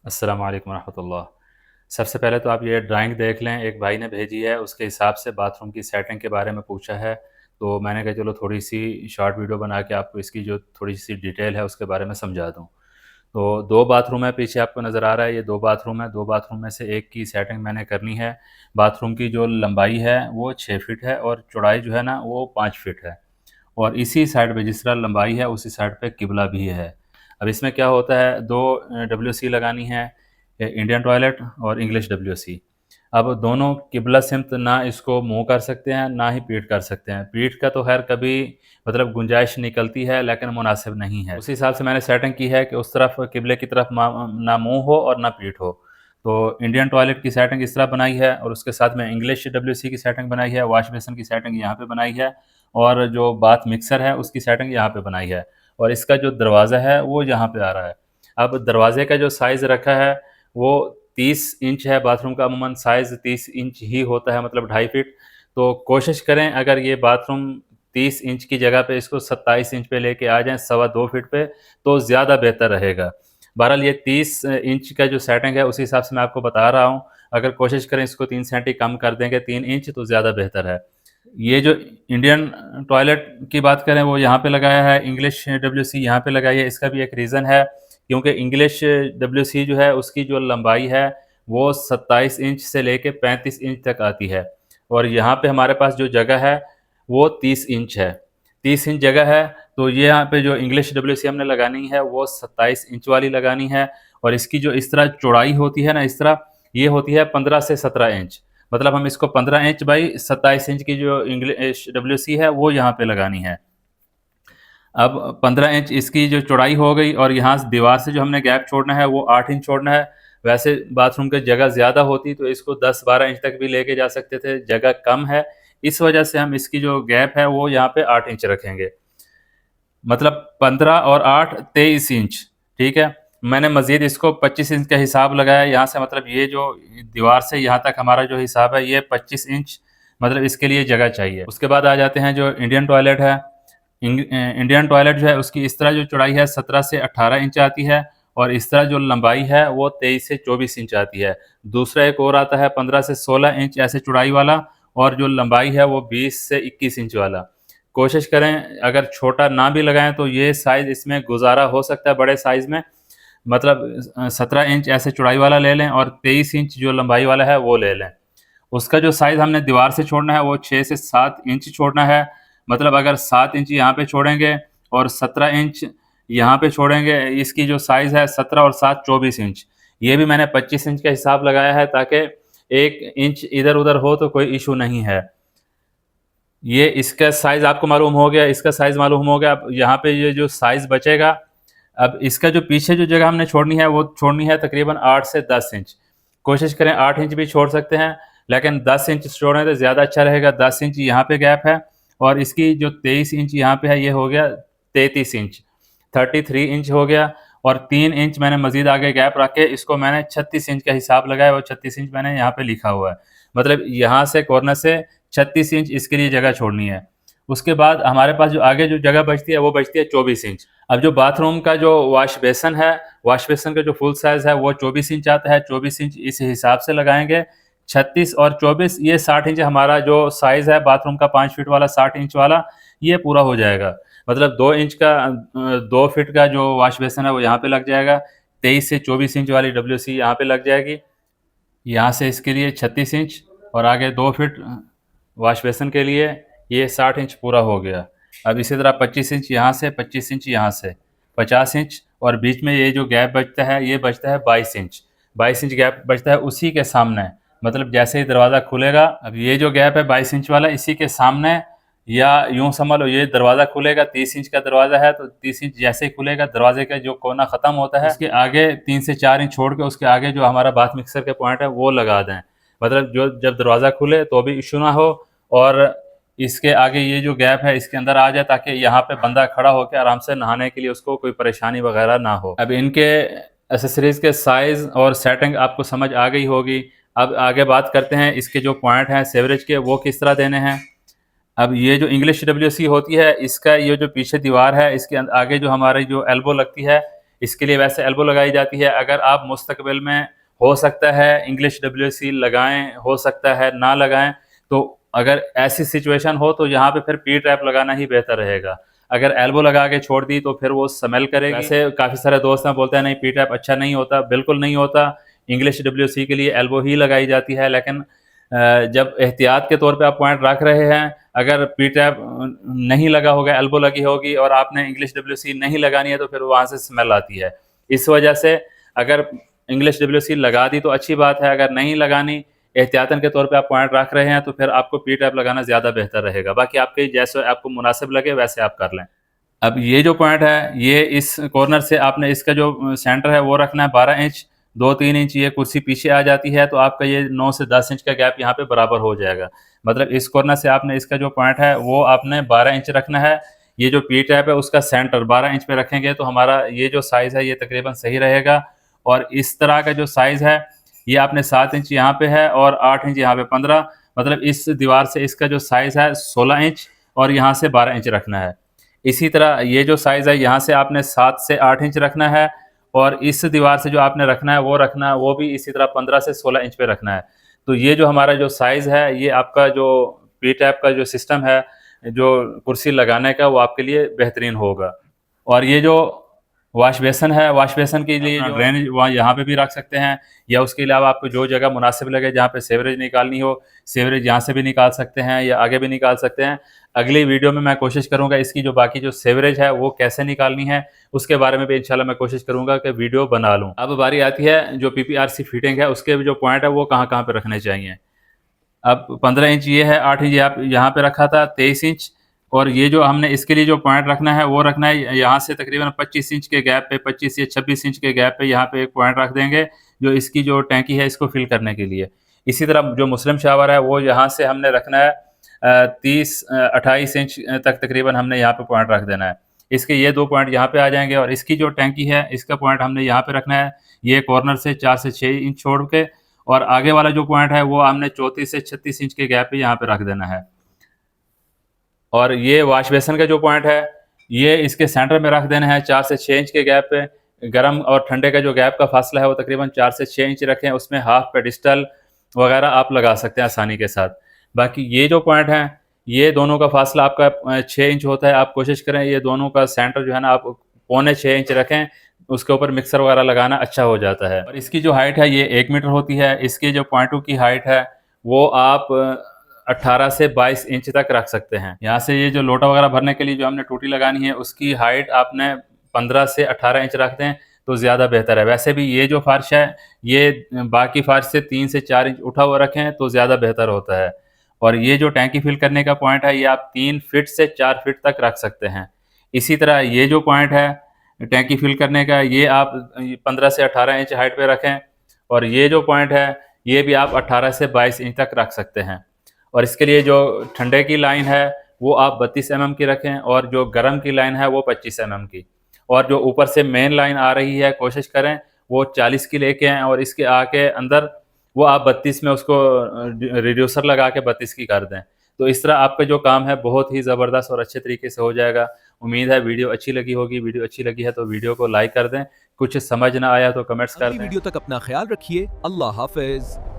अस्सलाम वालेकुम रहमतुल्लाह। सबसे पहले तो आप ये ड्राइंग देख लें, एक भाई ने भेजी है, उसके हिसाब से बाथरूम की सेटिंग के बारे में पूछा है। तो मैंने कहा चलो थोड़ी-सी शॉर्ट वीडियो बना के आपको इसकी जो थोड़ी-सी डिटेल है उसके बारे में समझा दूँ। तो 2 बाथरूम है, पीछे आपको नज़र आ रहा है, ये 2 बाथरूम है। 2 बाथरूम में से एक की सेटिंग मैंने करनी है। बाथरूम की जो लंबाई है वो 6 फीट है और चौड़ाई जो है ना वो 5 फीट है। और इसी साइड पे जिस तरह लंबाई है उसी साइड पे किबला भी है। अब इसमें क्या होता है, 2 डब्ल्यूसी लगानी है, इंडियन टॉयलेट और इंग्लिश डब्ल्यूसी। अब दोनों किबला सिमत ना इसको मुँह कर सकते हैं, ना ही पीठ कर सकते हैं। पीठ का तो ख़ैर कभी मतलब गुंजाइश निकलती है लेकिन मुनासिब नहीं है। उसी हिसाब से मैंने सेटिंग की है कि उस तरफ किबले की तरफ ना मुँह हो और ना पीठ हो। तो इंडियन टॉयलेट की सेटिंग इस तरह बनाई है और उसके साथ में इंग्लिश डब्ल्यूसी की सेटिंग बनाई है, वॉश बेसिन की सेटिंग यहाँ पे बनाई है और जो बाथ मिक्सर है उसकी सेटिंग यहाँ पे बनाई है और इसका जो दरवाज़ा है वो यहाँ पे आ रहा है। अब दरवाज़े का जो साइज़ रखा है वो 30 इंच है, बाथरूम का अमूमन साइज़ 30 इंच ही होता है, मतलब 2.5 फीट। तो कोशिश करें अगर ये बाथरूम 30 इंच की जगह पे इसको 27 इंच पे लेके आ जाएँ, सवा 2 फीट पे, तो ज़्यादा बेहतर रहेगा। बहरहाल ये 30 इंच का जो सेटिंग है उसी हिसाब से मैं आपको बता रहा हूँ। अगर कोशिश करें इसको 3 सेंटी कम कर देंगे, 3 इंच, तो ज़्यादा बेहतर है। ये जो इंडियन टॉयलेट की बात करें वो यहाँ पे लगाया है, इंग्लिश डब्ल्यूसी यहाँ पे लगाई है। इसका भी एक रीज़न है क्योंकि इंग्लिश डब्ल्यूसी जो है उसकी जो लंबाई है वो 27 इंच से लेके 35 इंच तक आती है और यहाँ पे हमारे पास जो जगह है वो 30 इंच है। 30 इंच जगह है, तो ये यहाँ पे जो इंग्लिश डब्ल्यूसी हमने लगानी है वो 27 इंच वाली लगानी है और इसकी जो इस तरह चौड़ाई होती है ना, इस तरह ये होती है 15 से 17 इंच। मतलब हम इसको 15 इंच बाई 27 इंच की जो इंग्लिश डब्ल्यूसी है वो यहाँ पे लगानी है। अब 15 इंच इसकी जो चौड़ाई हो गई और यहाँ से दीवार से जो हमने गैप छोड़ना है वो 8 इंच छोड़ना है। वैसे बाथरूम की जगह ज़्यादा होती तो इसको 10-12 इंच तक भी लेके जा सकते थे, जगह कम है, इस वजह से हम इसकी जो गैप है वो यहाँ पे 8 इंच रखेंगे। मतलब 15 और 8 23 इंच, ठीक है। मैंने मज़ीद इसको 25 इंच का हिसाब लगाया यहाँ से, मतलब ये जो दीवार से यहाँ तक हमारा जो हिसाब है ये 25 इंच, मतलब इसके लिए जगह चाहिए। उसके बाद आ जाते हैं जो इंडियन टॉयलेट है। इंडियन टॉयलेट जो है उसकी इस तरह जो चौड़ाई है 17 से 18 इंच आती है और इस तरह जो लंबाई है वो 23 से 24 इंच आती है। दूसरा एक और आता है 15 से 16 इंच ऐसे चौड़ाई वाला और जो लंबाई है वो 20 से 21 इंच वाला। कोशिश करें अगर छोटा ना भी लगाएं तो ये साइज़ इसमें गुजारा हो सकता है बड़े साइज़ में, मतलब 17 इंच ऐसे चौड़ाई वाला ले लें और 23 इंच जो लंबाई वाला है वो ले लें। उसका जो साइज़ हमने दीवार से छोड़ना है वो 6 से 7 इंच छोड़ना है। मतलब अगर 7 इंच यहाँ पे छोड़ेंगे और 17 इंच यहाँ पे छोड़ेंगे, इसकी जो साइज़ है 17 और 7 24 इंच। ये भी मैंने 25 इंच का हिसाब लगाया है ताकि 1 इंच इधर-उधर हो तो कोई इश्यू नहीं है। ये इसका साइज़ आपको मालूम हो गया, इसका साइज़ मालूम हो गया। अब यहाँ पे ये जो साइज़ बचेगा, अब इसका जो पीछे जो जगह हमने छोड़नी है वो छोड़नी है तकरीबन 8 से 10 इंच। कोशिश करें 8 इंच भी छोड़ सकते हैं, लेकिन 10 इंच छोड़ें तो ज़्यादा अच्छा रहेगा। 10 इंच यहाँ पे गैप है और इसकी जो 23 इंच यहाँ पे है ये हो गया 33 इंच, 33 इंच हो गया और 3 इंच मैंने मज़ीद आगे गैप रख के इसको मैंने 36 इंच का हिसाब लगाया और 36 इंच मैंने यहाँ पे लिखा हुआ है। मतलब यहाँ से कॉर्नर से 36 इंच इसके लिए जगह छोड़नी है। उसके बाद हमारे पास जो आगे जो जगह बचती है वो बचती है 24 इंच। अब जो बाथरूम का जो वॉश बेसिन है, वॉश बेसिन का जो फुल साइज़ है वो 24 इंच आता है। 24 इंच इस हिसाब से लगाएँगे। 36 और 24 ये 60 इंच हमारा जो साइज़ है बाथरूम का 5 फीट वाला, 60 इंच वाला, ये पूरा हो जाएगा। मतलब 2 इंच का 2 फीट का जो वॉश बेसिन है वो यहाँ पे लग जाएगा। 23 से 24 इंच वाली डब्ल्यूसी यहाँ पे लग जाएगी। यहाँ से इसके लिए 36 इंच और आगे 2 फीट वॉश बेसिन के लिए ये 60 इंच पूरा हो गया। अब इसी तरह 25 इंच यहाँ से, 25 इंच यहाँ से, 50 इंच और बीच में ये जो गैप बचता है ये बचता है 22 इंच। 22 इंच गैप बचता है उसी के सामने, मतलब जैसे ही दरवाज़ा खुलेगा, अब ये जो गैप है 22 इंच वाला इसी के सामने, या यूँ समझ लो ये दरवाज़ा खुलेगा, 30 इंच का दरवाज़ा है तो 30 इंच जैसे ही खुलेगा दरवाजे का जो कोना ख़त्म होता है उसके आगे 3 से 4 इंच छोड़ के उसके आगे जो हमारा बाथ मिक्सर के पॉइंट है वो लगा दें। मतलब जो जब दरवाज़ा खुले तो भी इशू ना हो और इसके आगे ये जो गैप है इसके अंदर आ जाए ताकि यहाँ पे बंदा खड़ा होकर आराम से नहाने के लिए उसको कोई परेशानी वगैरह ना हो। अब इनके एसेसरीज़ के साइज़ और सेटिंग आपको समझ आ गई होगी। अब आगे बात करते हैं इसके जो पॉइंट हैं सीवरेज के वो किस तरह देने हैं। अब ये जो इंग्लिश डब्ल्यूसी होती है इसका ये जो पीछे दीवार है इसके आगे जो हमारी जो एल्बो लगती है इसके लिए वैसे एल्बो लगाई जाती है। अगर आप मुस्तकबिल में हो सकता है इंग्लिश WC लगाएं, हो सकता है ना लगाएं, तो अगर ऐसी सिचुएशन हो तो यहाँ पे फिर पी ट्रैप लगाना ही बेहतर रहेगा। अगर एल्बो लगा के छोड़ दी तो फिर वो स्मेल करेगी। वैसे काफ़ी सारे दोस्त हैं बोलते हैं नहीं पी ट्रैप अच्छा नहीं होता, बिल्कुल नहीं होता। इंग्लिश WC के लिए एल्बो ही लगाई जाती है, लेकिन जब एहतियात के तौर पे आप पॉइंट रख रहे हैं, अगर पी टैप नहीं लगा होगा, एल्बो लगी होगी और आपने इंग्लिश WC नहीं लगानी है तो फिर वहाँ से स्मेल आती है। इस वजह से अगर इंग्लिश WC लगा दी तो अच्छी बात है, अगर नहीं लगानी एहतियातन के तौर पे आप पॉइंट रख रहे हैं तो फिर आपको पी टैप लगाना ज़्यादा बेहतर रहेगा। बाकी आपके जैसे आपको मुनासिब लगे वैसे आप कर लें। अब ये जो पॉइंट है, ये इस कॉर्नर से आपने इसका जो सेंटर है वो रखना है 12 इंच, 2-3 इंच ये कुर्सी पीछे आ जाती है तो आपका ये 9 से 10 इंच का गैप यहाँ पे बराबर हो जाएगा। मतलब इस कॉर्नर से आपने इसका जो पॉइंट है वो आपने 12 इंच रखना है। ये जो पी टैप है उसका सेंटर 12 इंच पे रखेंगे तो हमारा ये जो साइज़ है ये तकरीबन सही रहेगा। और इस तरह का जो साइज़ है ये आपने 7 इंच यहाँ पे है और 8 इंच यहाँ पे 15, मतलब इस दीवार से इसका जो साइज़ है 16 इंच और यहाँ से 12 इंच रखना है। इसी तरह ये जो साइज़ है यहाँ से आपने 7 से 8 इंच रखना है और इस दीवार से जो आपने रखना है वो भी इसी तरह 15 से 16 इंच पे रखना है। तो ये जो हमारा जो साइज़ है ये आपका जो पी टैप का जो सिस्टम है जो कुर्सी लगाने का वो आपके लिए बेहतरीन होगा। और ये जो वॉश बेसन है, वॉश बेसन के लिए जो ड्रेन वहाँ यहाँ पे भी रख सकते हैं, या उसके अलावा आपको जो जगह मुनासिब लगे जहाँ पे सीवरेज निकालनी हो, सीवरेज यहाँ से भी निकाल सकते हैं या आगे भी निकाल सकते हैं। अगली वीडियो में मैं कोशिश करूँगा इसकी जो बाकी जो सीवरेज है वो कैसे निकालनी है उसके बारे में भी इंशाल्लाह मैं कोशिश करूँगा कि वीडियो बना लूँ। अब बारी आती है जो PPRC फिटिंग है उसके जो पॉइंट है वो कहाँ पे रखने चाहिए। अब 15 इंच ये है, 8 इंच आप यहाँ पे रखा था, 23 इंच, और ये जो हमने इसके लिए जो पॉइंट रखना है वो रखना है यहाँ से तकरीबन 25 इंच के गैप पे, 25 या 26 इंच के गैप पे यहाँ पे एक पॉइंट रख देंगे जो इसकी जो टैंकी है इसको फिल करने के लिए। इसी तरह जो मुस्लिम शावर है वो यहाँ से हमने रखना है 28 इंच तक तकरीबन हमने यहाँ पे पॉइंट रख देना है। इसके ये 2 पॉइंट यहाँ पे आ जाएंगे और इसकी जो टैंकी है इसका पॉइंट हमने यहाँ पे रखना है, ये कॉर्नर से 4 से 6 इंच छोड़ के, और आगे वाला जो पॉइंट है वो हमने 34 से 36 इंच के गैप पे यहाँ पे रख देना है। और ये वॉश बेसन का जो पॉइंट है ये इसके सेंटर में रख देना है 4 से 6 इंच के गैप पे। गर्म और ठंडे का जो गैप का फासला है वो तकरीबन 4 से 6 इंच रखें, उसमें हाफ पेडिस्टल वगैरह आप लगा सकते हैं आसानी के साथ। बाकी ये जो पॉइंट हैं ये दोनों का फासला आपका 6 इंच होता है। आप कोशिश करें ये दोनों का सेंटर जो है ना आप पौने 6 इंच रखें, उसके ऊपर मिक्सर वगैरह लगाना अच्छा हो जाता है। और इसकी जो हाइट है ये 1 मीटर होती है। इसकी जो पॉइंटों की हाइट है वो आप 18 से 22 इंच तक रख सकते हैं। यहाँ से ये जो लोटा वगैरह भरने के लिए जो हमने टूटी लगानी है उसकी हाइट आपने 15 से 18 इंच रख दें तो ज़्यादा बेहतर है। वैसे भी ये जो फ़र्श है ये बाकी फ़र्श से 3 से 4 इंच उठा हुआ रखें तो ज़्यादा बेहतर होता है। और ये जो टैंकी फिल करने का पॉइंट है ये आप 3 फीट से 4 फीट तक रख सकते हैं। इसी तरह ये जो पॉइंट है टैंकी फिल करने का ये आप 15 से 18 इंच हाइट पे रखें, और ये जो पॉइंट है ये भी आप 18 से 22 इंच तक रख सकते हैं। और इसके लिए जो ठंडे की लाइन है वो आप 32 mm की रखें और जो गर्म की लाइन है वो 25 mm की, और जो ऊपर से मेन लाइन आ रही है कोशिश करें वो 40 की लेके आएँ, और इसके आके अंदर वो आप 32 में उसको रिड्यूसर लगा के 32 की कर दें। तो इस तरह आपका जो काम है बहुत ही ज़बरदस्त और अच्छे तरीके से हो जाएगा। उम्मीद है वीडियो अच्छी लगी होगी। वीडियो अच्छी लगी है तो वीडियो को लाइक कर दें, कुछ समझ ना आया तो कमेंट्स कर दें। वीडियो तक अपना ख्याल रखिए। अल्लाह हाफिज़।